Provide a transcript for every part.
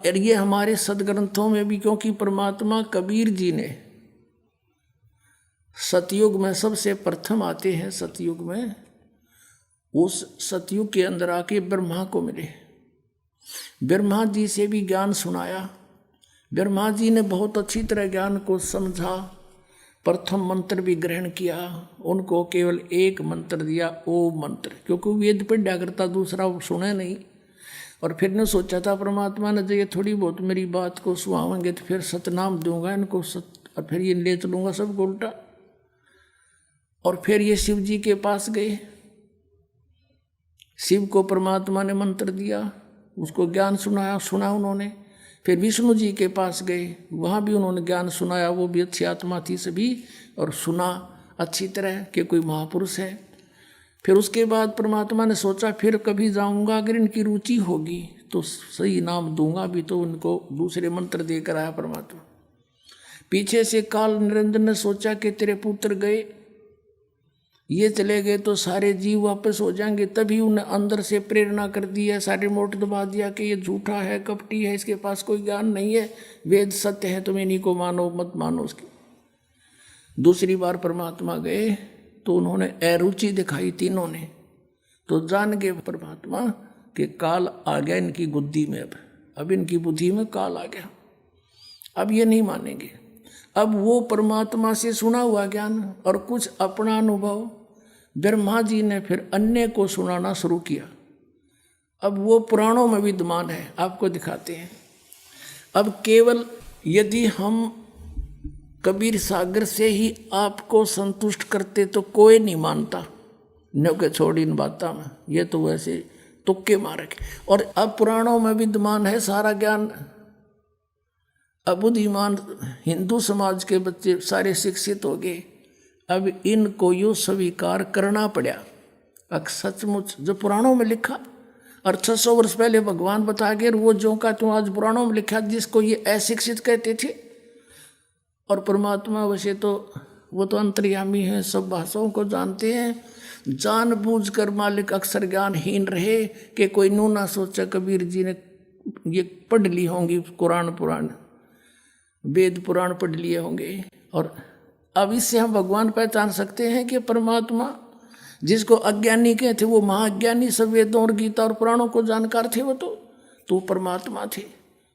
ये हमारे सदग्रंथों में भी, क्योंकि परमात्मा कबीर जी ने सतयुग में सबसे प्रथम आते हैं, सतयुग में उस सतयुग के अंदर आके ब्रह्मा को मिले, ब्रह्मा जी से भी ज्ञान सुनाया। ब्रह्मा जी ने बहुत अच्छी तरह ज्ञान को समझा, प्रथम मंत्र भी ग्रहण किया, उनको केवल एक मंत्र दिया, ओम मंत्र, क्योंकि वेद पढ़ा करता, दूसरा सुने नहीं। और फिर ने सोचा था परमात्मा ने जो ये थोड़ी बहुत मेरी बात को सुहावेंगे तो फिर सतनाम दूंगा इनको, और फिर ये ले चलूंगा सबको उल्टा। और फिर ये शिव जी के पास गए, शिव को परमात्मा ने मंत्र दिया, उसको ज्ञान सुना उन्होंने। फिर विष्णु जी के पास गए, वहाँ भी उन्होंने ज्ञान सुनाया, वो भी अच्छी आत्मा थी सभी, और सुना अच्छी तरह कि कोई महापुरुष है। फिर उसके बाद परमात्मा ने सोचा फिर कभी जाऊंगा, अगर इनकी रुचि होगी तो सही नाम दूंगा भी, तो उनको दूसरे मंत्र देकर आया परमात्मा। पीछे से काल निरंजन ने सोचा कि तेरे पुत्र गए, ये चले गए तो सारे जीव वापस हो जाएंगे, तभी उन्हें अंदर से प्रेरणा कर दी है, सारे मोट दबा दिया कि ये झूठा है, कपटी है, इसके पास कोई ज्ञान नहीं है, वेद सत्य है, तुम इन्हीं को मानो, मत मानो उसकी। दूसरी बार परमात्मा गए तो उन्होंने अरुचि दिखाई तीनों ने, तो जान गए परमात्मा कि काल आ गया इनकी बुद्धि में, अब इनकी बुद्धि में काल आ गया, अब ये नहीं मानेंगे। अब वो परमात्मा से सुना हुआ ज्ञान और कुछ अपना अनुभव ब्रह्मा जी ने फिर अन्य को सुनाना शुरू किया। अब वो पुराणों में विद्यमान है, आपको दिखाते हैं। अब केवल यदि हम कबीर सागर से ही आपको संतुष्ट करते तो कोई नहीं मानता, न के छोड़ इन बातों में, ये तो वैसे तुक्के मारे। और अब पुराणों में विद्यमान है सारा ज्ञान। अब बुद्धिमान हिंदू समाज के बच्चे सारे शिक्षित हो गए, अब इनको यूँ स्वीकार करना पड़ा। अब सचमुच जो पुराणों में लिखा, और 600 वर्ष पहले भगवान बता गए, वो जो का तो आज पुराणों में लिखा, जिसको ये अशिक्षित कहते थे। और परमात्मा वैसे तो वो तो अंतर्यामी है, सब भाषाओं को जानते हैं, जानबूझकर मालिक अक्सर ज्ञानहीन रहे कि कोई नू ना सोचा कबीर जी ने ये पढ़ ली होंगी, कुरान पुराण वेद पुराण पढ़ लिए होंगे। और अब इससे हम भगवान पहचान सकते हैं कि परमात्मा जिसको अज्ञानी कहते वो महाज्ञानी, सब वेदों और गीता और पुराणों को जानकार थे, वो तो परमात्मा थे।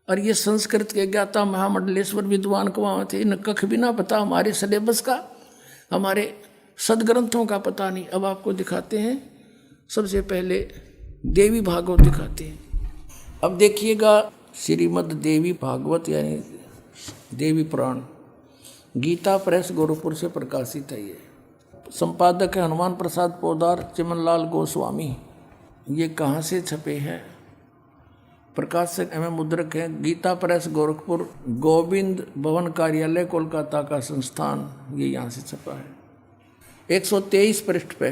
और ये संस्कृत के ज्ञाता महामंडलेश्वर विद्वान कहाँ थे, इन्हें कख भी ना पता हमारे सिलेबस का, हमारे सदग्रंथों का पता नहीं। अब आपको दिखाते हैं, सबसे पहले देवी भागवत दिखाते हैं। अब देखिएगा श्रीमद् देवी भागवत यानी देवी पुराण, गीता प्रेस गोरखपुर से प्रकाशित है। ये संपादक है हनुमान प्रसाद पोदार, चिमनलाल गोस्वामी। ये कहाँ से छपे हैं? प्रकाशक एवं मुद्रक हैं गीता प्रेस गोरखपुर, गोविंद भवन कार्यालय कोलकाता का संस्थान, ये यहाँ से छपा है। 123 पृष्ठ पे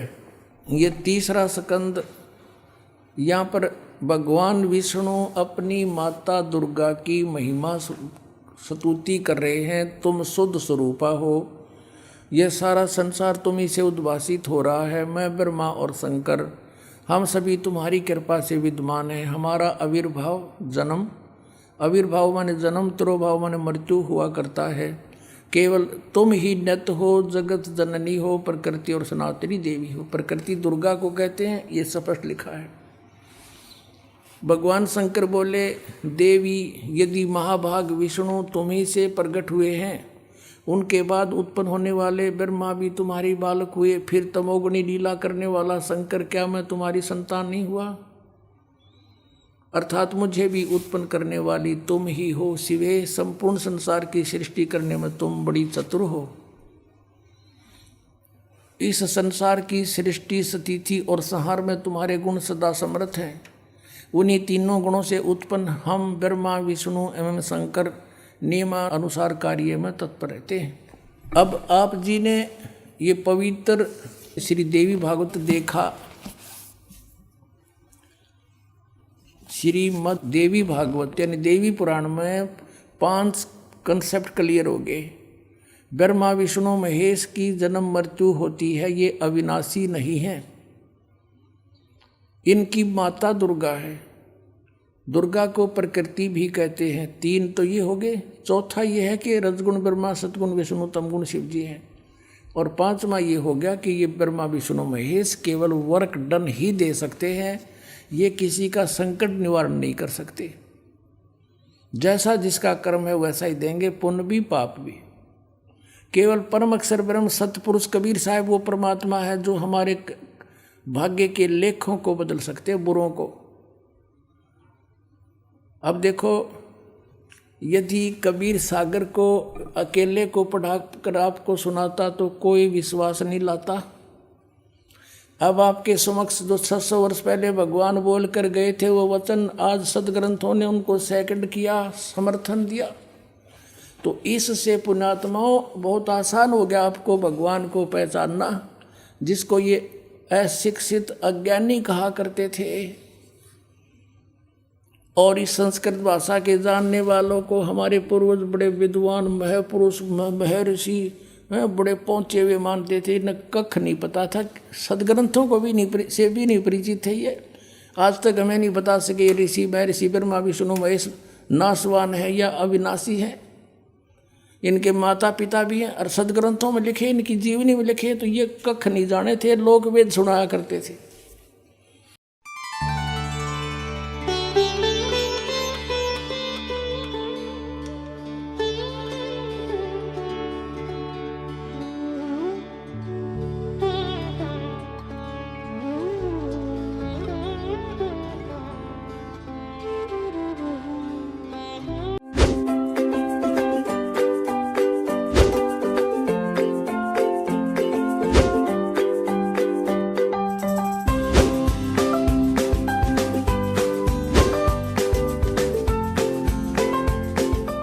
ये तीसरा स्कंद। यहाँ पर भगवान विष्णु अपनी माता दुर्गा की महिमा स्तुति कर रहे हैं। तुम शुद्ध स्वरूपा हो, यह सारा संसार तुम्ही से उद्भासित हो रहा है। मैं ब्रह्मा और शंकर हम सभी तुम्हारी कृपा से विद्यमान हैं। हमारा आविर्भाव जन्म, आविर्भाव माने जन्म, तिरोभाव माने मृत्यु हुआ करता है। केवल तुम ही नित्य हो, जगत जननी हो, प्रकृति और सनातनी देवी हो। प्रकृति दुर्गा को कहते हैं, ये स्पष्ट लिखा है। भगवान शंकर बोले, देवी यदि महाभाग विष्णु तुम्ही से प्रकट हुए हैं, उनके बाद उत्पन्न होने वाले ब्रह्मा भी तुम्हारी बालक हुए, फिर तमोगुणी लीला करने वाला शंकर क्या मैं तुम्हारी संतान नहीं हुआ? अर्थात मुझे भी उत्पन्न करने वाली तुम ही हो शिवे। संपूर्ण संसार की सृष्टि करने में तुम बड़ी चतुर हो। इस संसार की सृष्टि, स्थिति और संहार में तुम्हारे गुण सदा समर्थ हैं। उन्हीं तीनों गुणों से उत्पन्न हम ब्रह्मा विष्णु एवं शंकर नियमानुसार कार्य में तत्पर रहते हैं। अब आप जी ने ये पवित्र श्री देवी भागवत देखा, श्रीमद् देवी भागवत यानी देवी पुराण में 5 कंसेप्ट क्लियर हो गए। ब्रह्मा विष्णु महेश की जन्म मृत्यु होती है, ये अविनाशी नहीं है। इनकी माता दुर्गा है, दुर्गा को प्रकृति भी कहते हैं। 3 तो ये हो गए। चौथा ये है कि रजगुण ब्रह्मा, सतगुण विष्णु, तमगुण शिव जी हैं। और 5वां ये हो गया कि ये ब्रह्मा विष्णु महेश केवल वर्क डन ही दे सकते हैं, ये किसी का संकट निवारण नहीं कर सकते। जैसा जिसका कर्म है वैसा ही देंगे, पुण्य भी पाप भी। केवल परम अक्षर ब्रह्म सतपुरुष कबीर साहब वो परमात्मा है जो हमारे भाग्य के लेखों को बदल सकते हैं, बुरों को। अब देखो, यदि कबीर सागर को अकेले को पढ़ाकर आपको सुनाता तो कोई विश्वास नहीं लाता। अब आपके समक्ष जो 600 वर्ष पहले भगवान बोल कर गए थे वो वचन, आज सदग्रंथों ने उनको सेकंड किया, समर्थन दिया। तो इससे पुण्यात्माओं बहुत आसान हो गया आपको भगवान को पहचानना, जिसको ये अशिक्षित अज्ञानी कहा करते थे। और इस संस्कृत भाषा के जानने वालों को हमारे पूर्वज बड़े विद्वान महापुरुष महर्षि बड़े पहुँचे हुए मानते थे। न कख नहीं पता था, सदग्रंथों को भी नहीं परिचित थे ये। आज तक हमें नहीं बता सके ऋषि महर्षि ब्रह्मा विष्णु महेश नाशवान है या अविनाशी है। इनके माता पिता भी हैं और सदग्रंथों में लिखे, इनकी जीवनी में लिखे, तो ये कख नहीं जाने थे। लोक वेद सुनाया करते थे।